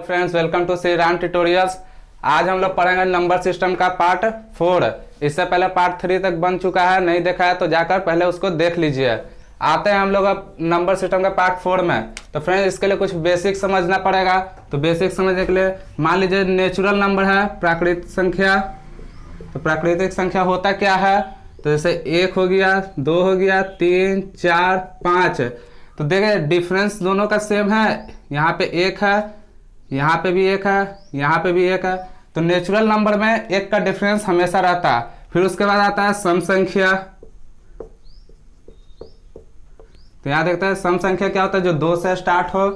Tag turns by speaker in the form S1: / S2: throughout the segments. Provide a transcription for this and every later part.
S1: Friends, welcome to Shri Ram tutorials. आज हम लोग पढ़ेंगे नंबर सिस्टम का पार्ट 4। इससे पहले पार्ट 3 तक बन चुका है, नहीं देखा है तो जाकर पहले उसको देख लीजिए। आते हैं हम लोग अब नंबर सिस्टम का पार्ट 4 में। तो फ्रेंड्स, इसके लिए कुछ बेसिक समझना पड़ेगा। तो बेसिक समझने के लिए मान लीजिए नेचुरल नंबर है, प्राकृतिक संख्या। तो प्राकृतिक संख्या होता क्या है? तो जैसे 1 हो गया, 2 हो गया, 3, 4, 5। तो देखिए डिफरेंस दोनों का सेम है। यहाँ पे 1 है, यहाँ पे भी 1 है, यहाँ पे भी 1 है। तो नेचुरल नंबर में 1 का डिफरेंस हमेशा रहता है। फिर उसके बाद आता है सम संख्या। तो यहाँ देखते हैं सम संख्या क्या होता है, जो 2 से स्टार्ट हो।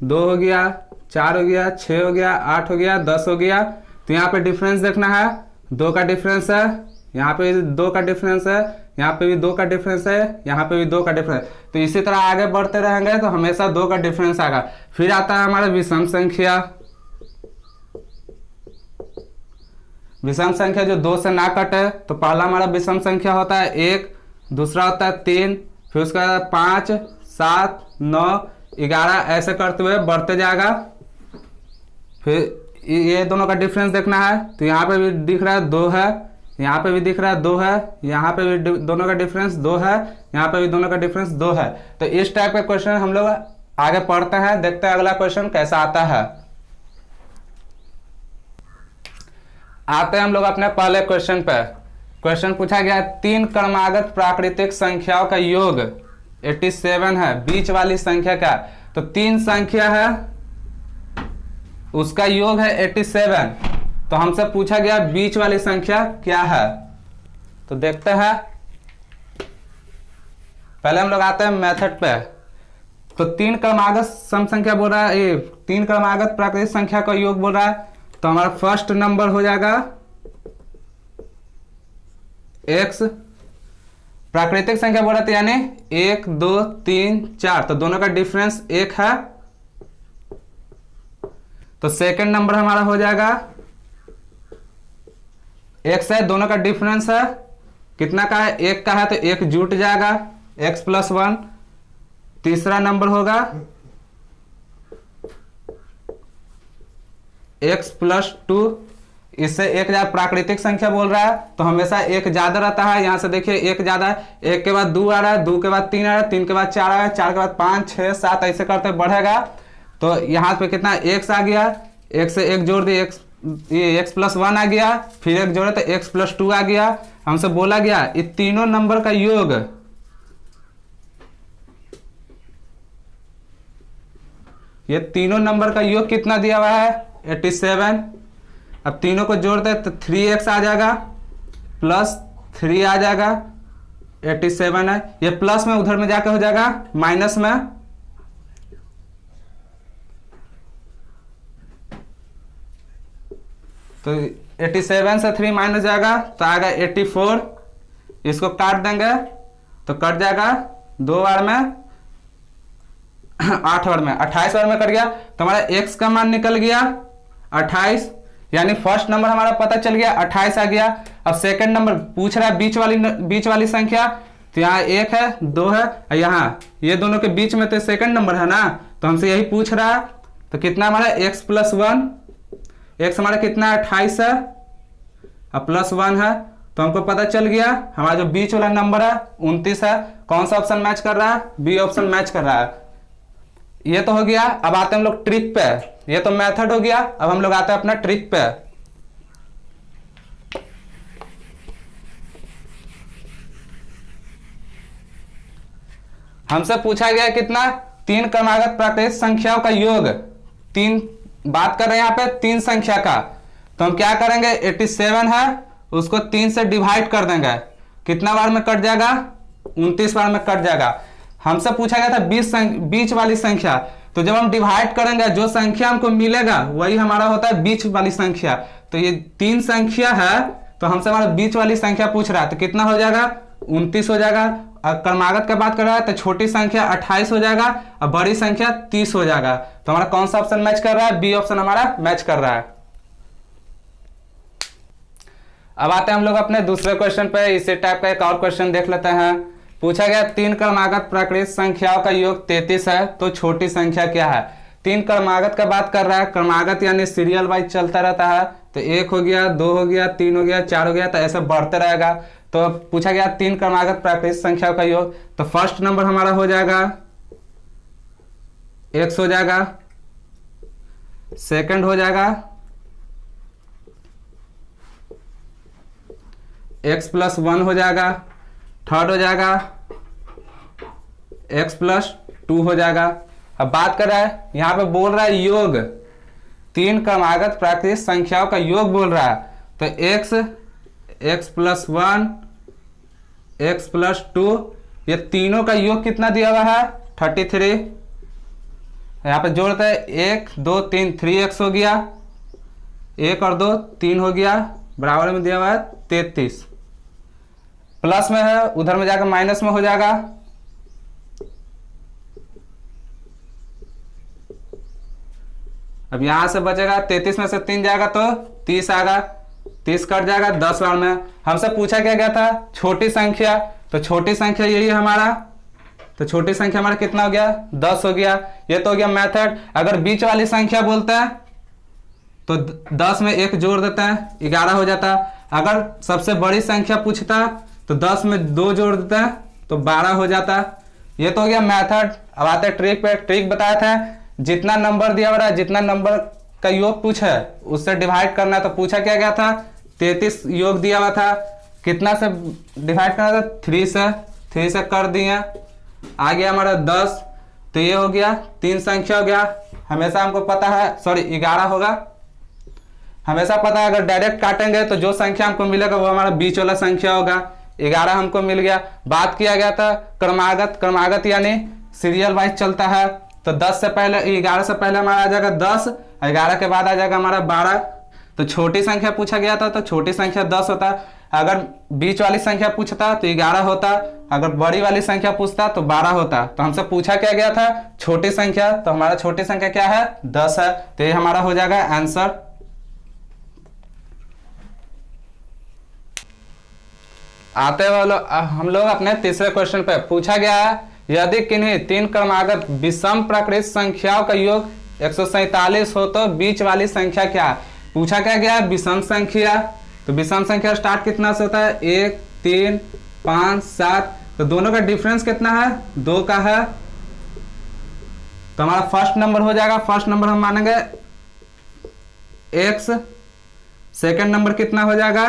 S1: 2 हो गया, 4 हो गया, 6 हो गया, 8 हो गया, 10 हो गया। तो यहाँ पे डिफरेंस देखना है, 2 का डिफरेंस है, यहाँ पे भी 2 का डिफरेंस है, यहाँ पे भी 2 का डिफरेंस है, यहाँ पे भी 2 का डिफरेंस। तो इसी तरह आगे बढ़ते रहेंगे तो हमेशा 2 का डिफरेंस आएगा। फिर आता है हमारा विषम संख्या। विषम संख्या जो 2 से ना कटे। तो पहला हमारा विषम संख्या होता है 1, दूसरा होता है 3, फिर उसका 5, 7, 9, 11, ऐसे करते हुए बढ़ते जाएगा। फिर ये दोनों का डिफरेंस देखना है। तो यहाँ पे भी दिख रहा है 2 है, यहाँ पे भी दिख रहा है 2 है, यहाँ पे भी दोनों का डिफरेंस 2 है, यहाँ पे भी दोनों का डिफरेंस 2 है। तो इस टाइप का क्वेश्चन हम लोग आगे पढ़ते हैं, देखते हैं अगला क्वेश्चन कैसा आता है। आते हैं हम लोग अपने पहले क्वेश्चन पे। क्वेश्चन पूछा गया है 3 क्रमागत प्राकृतिक संख्याओं का योग 87 है, बीच वाली संख्या क्या? तो 3 संख्या है, उसका योग है 87। तो हमसे पूछा गया बीच वाली संख्या क्या है। तो देखते हैं, पहले हम लोग आते हैं मेथड पे। तो 3 क्रमागत सम संख्या बोल रहा है, 3 क्रमागत प्राकृतिक संख्या का योग बोल रहा है। तो हमारा फर्स्ट नंबर हो जाएगा x। प्राकृतिक संख्या बोल रहा था यानी 1, 2, 3, 4। तो दोनों का डिफरेंस 1 है। तो सेकंड नंबर हमारा हो जाएगा x है, दोनों का डिफरेंस है कितना का है? 1 का है, तो 1 जुट जाएगा, x + 1। तीसरा नंबर होगा x + 2। इससे 1 ज्यादा प्राकृतिक संख्या बोल रहा है तो हमेशा 1 ज्यादा रहता है। यहां से देखिए 1 ज्यादा है, 1 के बाद 2 आ रहा है, 2 के बाद 3 आ रहा है, 3 के बाद 4 आ रहा है, 4 के बाद 5, 6, 7, ऐसे करते बढ़ेगा। तो यहाँ पे कितना x आ गया, 1 से 1 जोड़ दिए, x + 1 आ गया, फिर 1 जोड़े तो x + 2 आ गया। हमसे बोला गया ये तीनों नंबर का योग, ये तीनों नंबर का योग कितना दिया हुआ है? 87। अब तीनों को जोड़ते तो 3x आ जाएगा, +3 आ जाएगा, 87 है। ये प्लस में उधर में जाकर हो जाएगा माइनस में। तो 87 से 3 माइनस जाएगा तो आएगा 84। इसको काट देंगे तो कट जाएगा 2 बार में, 8 बार में, 28 बार में कट गया। तो हमारा x का मान निकल गया 28, यानी फर्स्ट नंबर हमारा पता चल गया, 28 आ गया। अब सेकंड नंबर पूछ रहा है बीच वाली संख्या। तो यहाँ 1 है, 2 है, यहाँ ये दोनों के बीच में तो सेकंड नंबर है ना, तो हमसे यही पूछ रहा है। तो कितना हमारा x + 1, x हमारा कितना है? 28 है, अब +1 है। तो हमको पता चल गया हमारा जो बीच वाला नंबर है 29 है। कौन सा ऑप्शन मैच कर रहा है? बी ऑप्शन मैच कर रहा है। ये तो हो गया। अब आते हैं हम लोग ट्रिक पे। ये तो मेथड हो गया, अब हम लोग आते हैं अपना ट्रिक पे। हमसे पूछा गया कितना? 3 क्रमागत प्राकृतिक संख्याओं का योग। 3 बात कर रहे हैं यहाँ पे 3 संख्या का। तो हम क्या करेंगे, 87 है, उसको 3 से डिवाइड कर देंगे। कितना बार में कट जाएगा? 29 बार में कट जाएगा। हमसे पूछा गया था बीच वाली संख्या। तो जब हम डिवाइड करेंगे जो संख्या हमको मिलेगा वही हमारा होता है बीच वाली संख्या। तो ये 3 संख्या है, तो हमसे हमारा बीच वाली संख्या पूछ रहा है। तो कितना हो जाएगा? 29 हो जाएगा। क्रमागत का बात कर रहा है तो छोटी संख्या 28 हो जाएगा और बड़ी संख्या 30 हो जाएगा। तो हमारा कौन सा ऑप्शन मैच कर रहा है? बी ऑप्शन हमारा मैच कर रहा है। अब आते हैं हम लोग अपने दूसरे क्वेश्चन पे। इसी टाइप का एक और क्वेश्चन देख लेते हैं। पूछा गया 3 क्रमागत प्राकृतिक संख्याओं का योग 33 है तो छोटी संख्या क्या है। तीन क्रमागत का बात कर रहा है, क्रमागत यानी सीरियल वाइज चलता रहता है। तो 1 हो गया, 2 हो गया, 3 हो गया, 4 हो गया, तो ऐसे बढ़ते रहेगा। तो पूछा गया तीन क्रमागत प्राकृतिक संख्याओं का योग, तो फर्स्ट नंबर हमारा हो जाएगा x हो जाएगा, सेकंड हो जाएगा x+1 हो जाएगा, थर्ड हो जाएगा x+2 हो जाएगा। अब बात कर रहा है, यहां पे बोल रहा है योग, तीन क्रमागत प्राकृतिक संख्याओं का योग बोल रहा है। तो x+1 x+2 ये तीनों का योग कितना दिया हुआ है 33। यहाँ पे जोड़ते हैं 1 2 3 3x हो गया, 1 और 2 3 हो गया, बराबर में दिया हुआ है 33। प्लस में है, उधर में जाकर माइनस में हो जाएगा। अब यहां से बचेगा 33 में से 3 जाएगा तो 30 आएगा, 30 कट जाएगा 10 बार में। हमसे पूछा क्या गया था छोटी संख्या, तो छोटी संख्या यही है हमारा, तो छोटी संख्या हमारा कितना हो गया 10 हो गया। ये तो हो गया मेथड। अगर बीच वाली संख्या बोलते हैं तो 10 में 1 जोड़ देते हैं 11 हो जाता। अगर सबसे बड़ी संख्या पूछता तो 10 में 2 जोड़ देते हैं तो 12 हो जाता। ये तो हो गया मेथड। अब आते हैं ट्रिक पे। ट्रिक बताया था जितना नंबर दिया हुआ है, जितना नंबर का योग पूछा है उससे डिवाइड करना है। तो पूछा क्या गया था 33 योग दिया हुआ था, कितना से डिवाइड करना था 3 से, 3 से कर दिए, आ गया हमारा 10। तो ये हो गया 3 संख्या हो गया। हमेशा हमको पता है, सॉरी 11 होगा, हमेशा पता है अगर डायरेक्ट काटेंगे तो जो संख्या हमको मिलेगा वो हमारा बीच वाला संख्या होगा। 11 हमको मिल गया। बात किया गया था क्रमागत, क्रमागत यानी सीरियल वाइज चलता है। तो 10 से पहले 11 से पहले हमारा आ जाएगा 10, 11 के बाद आ जाएगा हमारा 12। तो छोटी संख्या पूछा गया था तो छोटी संख्या 10 होता। अगर बीच वाली संख्या पूछता तो 11 होता, अगर बड़ी वाली संख्या पूछता तो 12 होता। तो हमसे पूछा क्या गया था छोटी संख्या, तो हमारा छोटी संख्या क्या है 10 है। तो ये हमारा हो जाएगा आंसर। आते वाले हम लोग अपने तीसरे क्वेश्चन पे। पूछा गया है यदि किन्हीं तीन क्रमागत विषम प्राकृतिक संख्याओं का योग 147 हो तो बीच वाली संख्या क्या है। पूछा क्या गया है विषम संख्या। तो विषम संख्या स्टार्ट कितना से होता है 1 3 5 7। तो दोनों का डिफरेंस कितना है 2 का है। तो हमारा फर्स्ट नंबर हो जाएगा, फर्स्ट नंबर हम मानेंगे x। सेकंड नंबर कितना हो जाएगा,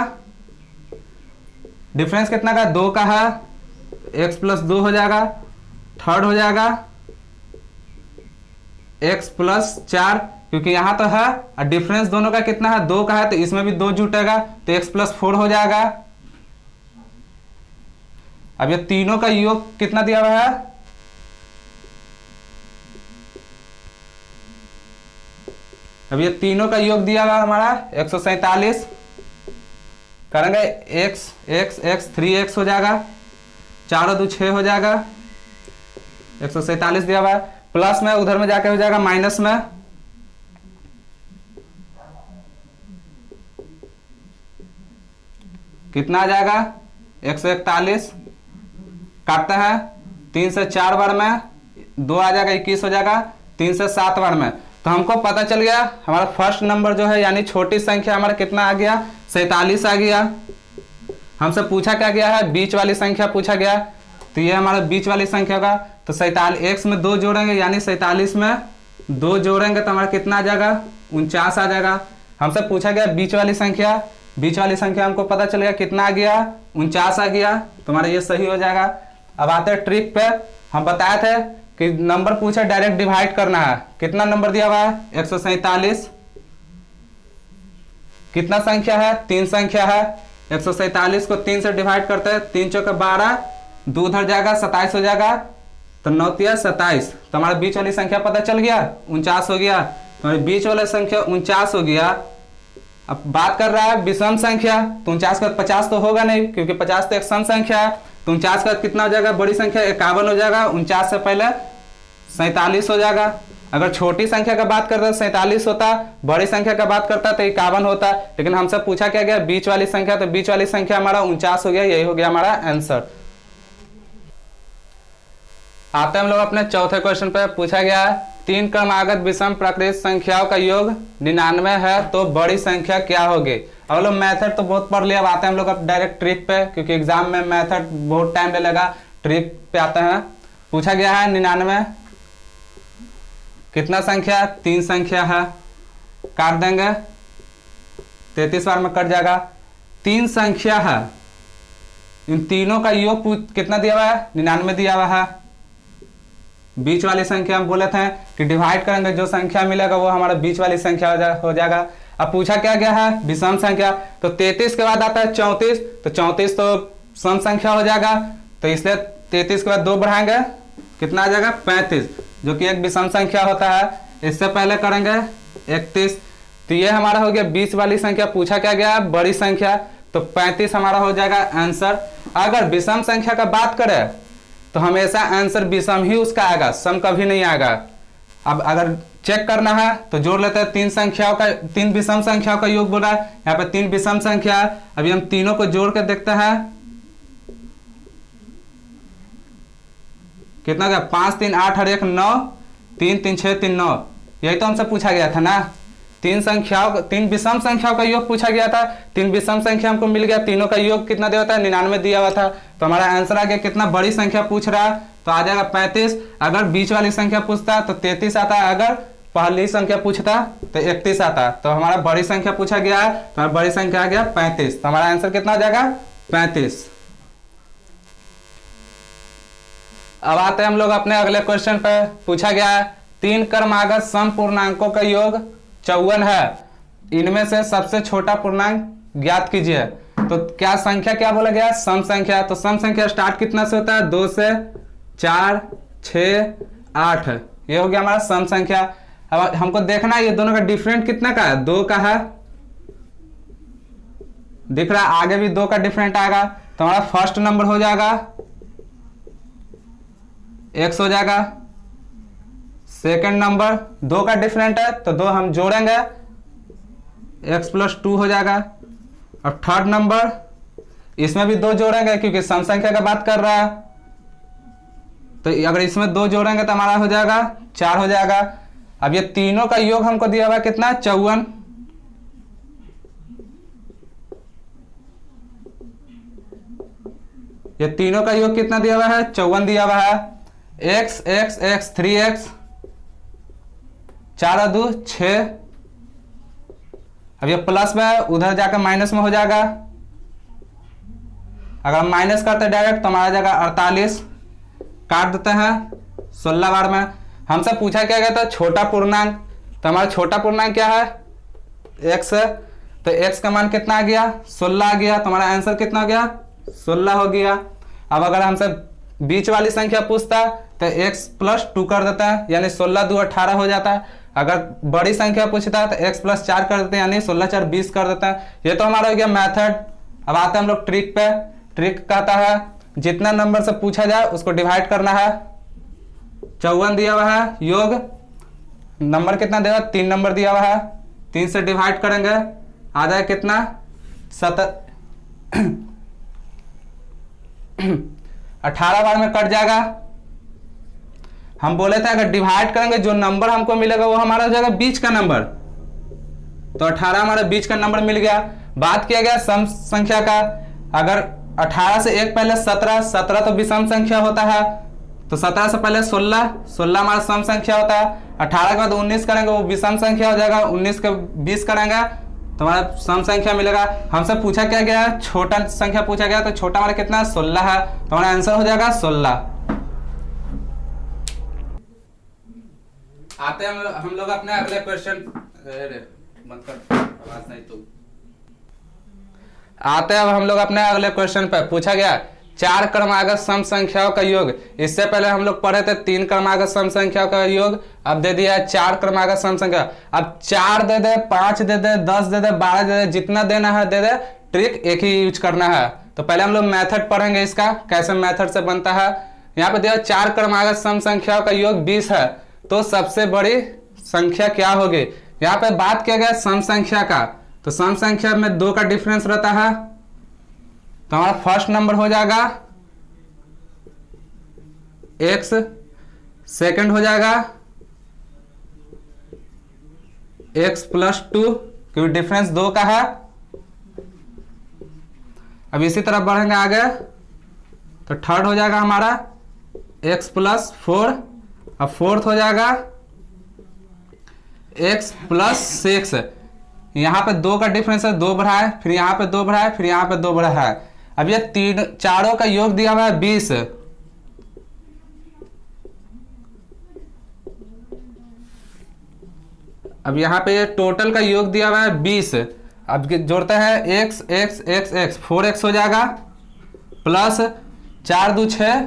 S1: डिफरेंस कितना का 2 का है, x+2 हो जाएगा। थर्ड हो जाएगा x+4, क्योंकि यहां तो है और डिफरेंस दोनों का कितना है 2 का है, तो इसमें भी 2 जुटेगा तो x+4 हो जाएगा। अब ये तीनों का योग कितना दिया हुआ है, अब ये तीनों का योग दिया हुआ हमारा 147। करेंगे x x x 3x हो जाएगा, 4 और 2 6 हो जाएगा, 147 दिया हुआ है। प्लस में उधर में जाके हो जाएगा माइनस में, कितना आ जाएगा 141। काटते हैं 3 से 4 बार में, 2 आ जाएगा 21 हो जाएगा, 3 से 7 बार में। तो हमको पता चल गया हमारा फर्स्ट नंबर जो है यानी छोटी संख्या हमारा कितना आ गया 47 आ गया। हमसे पूछा क्या गया है बीच वाली संख्या पूछा गया, तो ये हमारा बीच वाली संख्या होगा। तो 47 x में 2 जोड़ेंगे यानी 47 में 2 जोड़ेंगे तो हमारा कितना आ जाएगा 49 आ जाएगा। हमसे पूछा गया बीच वाली संख्या, बीच वाली संख्या हमको पता चल गया कितना आ गया 49 आ गया, तो हमारा ये सही हो जाएगा। अब आते हैं ट्रिक पे। हम बताए थे कि नंबर पूछा डायरेक्ट डिवाइड करना है। कितना नंबर दिया हुआ है 147, कितना संख्या है 3 संख्या है। 147 को 3 से डिवाइड करते हैं, 3 चौके 12, 2 उधर जाएगा 27 हो जाएगा, तो 9 तिया 27। तो हमारा बीच वाली संख्या पता चल गया 49 हो गया। तो हमारी बीच वाली संख्या 49 हो गया। अब बात कर रहा है विषम संख्या, तो 49 का 50 तो होगा नहीं क्योंकि 50 तो एक सम संख्या है। तो 49 का कितना हो जाएगा बड़ी संख्या 51 हो जाएगा, 49 से पहले 47 हो जाएगा। अगर छोटी संख्या का बात करता है 47 होता, बड़ी संख्या का बात करता तो 51 होता। लेकिन हमसे पूछा क्या गया बीच वाली संख्या, तो बीच वाली संख्या हमारा 49 हो गया। यही हो गया हमारा आंसर। आते हम लोग अपने चौथे क्वेश्चन पे। पूछा गया है तीन क्रमागत विषम प्राकृत संख्याओं का योग 99 है तो बड़ी संख्या क्या होगी। अब लोग मेथड तो बहुत पढ़ लिया, अब आते हैं हम लोग अब डायरेक्ट ट्रिक पे, क्योंकि एग्जाम में मेथड बहुत टाइम लगेगा। ट्रिक पे आते हैं। पूछा गया है 99 कितना संख्या, 3 संख्या है, काट देंगे 33 बार में कट जाएगा। 3 संख्या है, इन तीनों का योग कितना दिया हुआ है, 99 दिया हुआ है। बीच वाली संख्या हम बोले थे कि डिवाइड करेंगे, जो संख्या मिलेगा वो हमारा बीच वाली संख्या हो जाएगा। अब पूछा क्या गया है, विषम संख्या, तो 33 के बाद आता है 34, तो 34 तो सम संख्या हो जाएगा, तो इसलिए 33 के बाद 2 बढ़ाएंगे, कितना आ जाएगा 35, जो कि एक विषम संख्या होता है। इससे पहले करेंगे 31, तो ये हमारा हो गया बीच वाली संख्या। पूछा क्या गया, बड़ी संख्या, तो 35 हमारा हो जाएगा आंसर। अगर विषम संख्या का बात करें तो हमेशा आंसर विषम ही उसका आएगा, सम कभी नहीं आएगा। अब अगर चेक करना है तो जोड़ लेते हैं, 3 विषम संख्याओं का योग बोला है, यहाँ पे 3 विषम संख्या। अभी हम तीनों को जोड़ के देखते हैं, कितना गया, 5 3 8 और 1 9, 3 3 6 3 9, यही तो हमसे पूछा गया था ना। 3 विषम संख्याओं का योग पूछा गया था, 3 विषम संख्या हमको मिल गया, तीनों का योग कितना दिया होता है, 99 दिया हुआ था, तो हमारा आंसर आ गया। कितना बड़ी संख्या पूछ रहा है तो आ जाएगा 35। अगर बीच वाली संख्या पूछता तो 33 आता है, अगर पहली संख्या पूछता तो 31 आता। तो हमारा बड़ी संख्या पूछा गया है, तो हमारा बड़ी संख्या आ गया 35, तो हमारा आंसर कितना हो जाएगा 35। अब आते हैं हम लोग अपने अगले क्वेश्चन पे। पूछा गया है 3 क्रमागत सम पूर्णांकों का योग 54 है, इनमें से सबसे छोटा पूर्णांक ज्ञात कीजिए। तो क्या संख्या क्या बोला गया, सम संख्या। तो सम संख्या स्टार्ट कितना से होता है, 2 से, 4 6 8, ये हो गया हमारा सम संख्या। अब हमको देखना है ये दोनों का डिफरेंट कितना का है, 2 का है, दिख रहा है, आगे भी 2 का डिफरेंट आएगा, तो हमारा फर्स्ट नंबर हो जाएगा x हो जाएगा। सेकंड नंबर 2 का डिफरेंट है तो 2 हम जोड़ेंगे, x + 2 हो जाएगा। और थर्ड नंबर इसमें भी 2 जोड़ेंगे क्योंकि सम संख्या का बात कर रहा है, तो अगर इसमें 2 जोड़ेंगे तो हमारा हो जाएगा 4 हो जाएगा। अब ये तीनों का योग हमको दिया हुआ है कितना, 54। ये तीनों का योग कितना दिया हुआ है, 54 दिया हुआ है। x x x 3x, 4 और 2 6। अब ये प्लस में उधर जाकर माइनस में हो जाएगा, अगर हम माइनस करते डायरेक्ट तो हमारा जाएगा 48, काट देते हैं 16 बार में। हमसे पूछा क्या गया था, छोटा पूर्णांक, तो हमारा छोटा पूर्णांक क्या है, x है, तो x का मान कितना आ गया, 16 आ गया, तो हमारा आंसर कितना हो गया, 16 हो गया। अब अगर हमसे बीच वाली संख्या पूछता तो x + 2 कर देता है, यानी 16 2 18 हो जाता है। अगर बड़ी संख्या पूछता है तो x + 4 कर देते हैं, यानी 16 4 20 कर देता है। ये तो हमारा हो गया मेथड। अब आते हैं हम लोग ट्रिक पे। ट्रिक कहता है जितना नंबर से पूछा जाए उसको डिवाइड करना है। 54 दिया हुआ है, योग नंबर कितना दिया हुआ, 3 नंबर दिया हुआ है, 3 से डिवाइड करेंगे, आ जाए कितना 18 बार में कट जाएगा। हम बोले थे अगर डिवाइड करेंगे जो नंबर हमको मिलेगा वो हमारा हो जाएगा बीच का नंबर, तो 18 हमारा बीच का नंबर मिल गया। बात किया गया सम संख्या का, अगर 18 से 1 पहले 17, 17 तो विषम संख्या होता है, तो 17 से पहले 16, 16 हमारा सम संख्या होता है। 18 के बाद 19 करेंगे वो विषम संख्या हो जाएगा, 19 के 20 करेंगे तो हमारा सम संख्या मिलेगा। हमसे पूछा क्या गया, छोटा संख्या पूछा गया, तो छोटा हमारा कितना है, 16 है, तो हमारा आंसर हो जाएगा 16। आते हैं हम लोग अपने अगले क्वेश्चन, मत कर आवाज नहीं तो। आते हैं अब हम लोग अपने अगले क्वेश्चन पे। पूछा गया 4 क्रमागत सम संख्याओं का योग। इससे पहले हम लोग पढ़े थे 3 क्रमागत सम संख्याओं का योग, अब दे दिया 4 क्रमागत सम संख्या। अब 4 दे दे, 5 दे दे, 10 दे दे, 12 दे दे, जितना देना है दे दे, ट्रिक एक ही यूज करना है। तो पहले हम लोग मेथड पढ़ेंगे इसका, कैसे मेथड से बनता है। यहाँ पे दिया 4 क्रमागत सम संख्याओं का योग 20 है, तो सबसे बड़ी संख्या क्या होगी। यहाँ पे बात किया गया सम संख्या का, तो सम संख्या में 2 का डिफरेंस रहता है, तो हमारा फर्स्ट नंबर हो जाएगा x, सेकंड हो जाएगा x+2, क्योंकि डिफरेंस 2 का है। अब इसी तरफ बढ़ेंगे आगे तो थर्ड हो जाएगा हमारा x+4, अब फोर्थ हो जाएगा x+6। यहाँ पे 2 का डिफरेंस है, 2 बढ़ा है, फिर यहाँ पे 2 बढ़ा है, फिर यहाँ पे 2 बढ़ा है। अब ये चारों का योग दिया हुआ है 20। अब यहाँ पे ये टोटल का योग दिया हुआ है 20। अब जोड़ते हैं x x x x, 4x हो जाएगा, प्लस 4 2 6,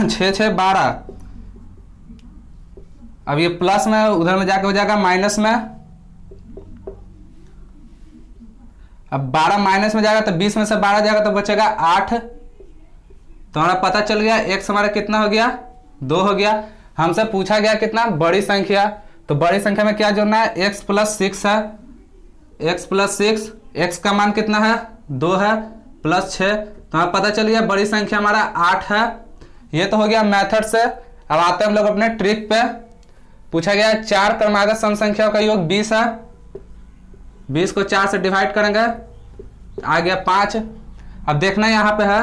S1: 6 6 12। अब ये प्लस में उधर में जाके हो जाएगा माइनस में। अब 12 माइनस में जाएगा तो 20 में से 12 जाएगा तो बचेगा 8। तो हमारा पता चल गया x हमारा कितना हो गया, 2 हो गया। हमसे पूछा गया कितना, बड़ी संख्या। तो बड़ी संख्या में क्या जोड़ना है, x+6 है, x+6, x का मान कितना है, 2 है, प्लस 6। तो हमें पता चल गया बड़ी संख्या हमारा 8 है। ये तो हो गया मेथड से। अब आते हैं हम लोग अपने ट्रिक पे। पूछा गया 4 क्रमागत सम संख्याओं का योग 20 है, 20 को 4 से डिवाइड करेंगे, आ गया 5। अब देखना यहाँ पे है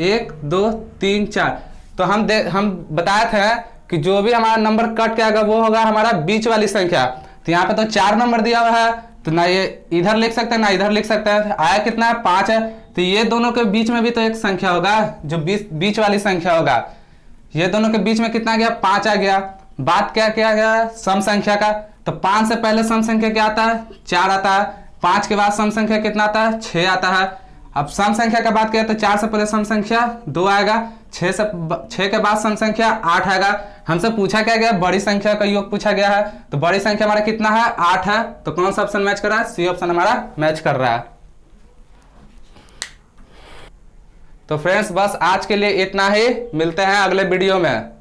S1: 1 2 3 4। तो हम बताए थे कि जो भी हमारा नंबर कट के आएगा वो होगा हमारा बीच वाली संख्या। तो यहाँ पे तो 4 नंबर दिया हुआ है, तो ना ये इधर लिख सकते हैं ना इधर लिख सकते हैं। आया कितना है, 5 है। तो ये दोनों के बीच में भी तो एक संख्या होगा जो बीच वाली संख्या होगा। ये दोनों के बीच में कितना आ गया, 5 आ गया। बात क्या किया गया, सम संख्या का। तो 5 से पहले सम संख्या क्या आता है, 4 आता है। 5 के बाद सम संख्या कितना आता है, 6 आता है। अब सम संख्या का बात करें तो 4 से पहले सम संख्या 2 आएगा, 6 के बाद सम संख्या 8 आएगा। हमसे पूछा क्या गया, बड़ी संख्या का योग पूछा गया है। तो बड़ी संख्या हमारा कितना है, 8 है। तो कौन सा ऑप्शन मैच कर रहा है, सी ऑप्शन हमारा मैच कर रहा है। तो फ्रेंड्स बस आज के लिए इतना ही, मिलते हैं अगले वीडियो में।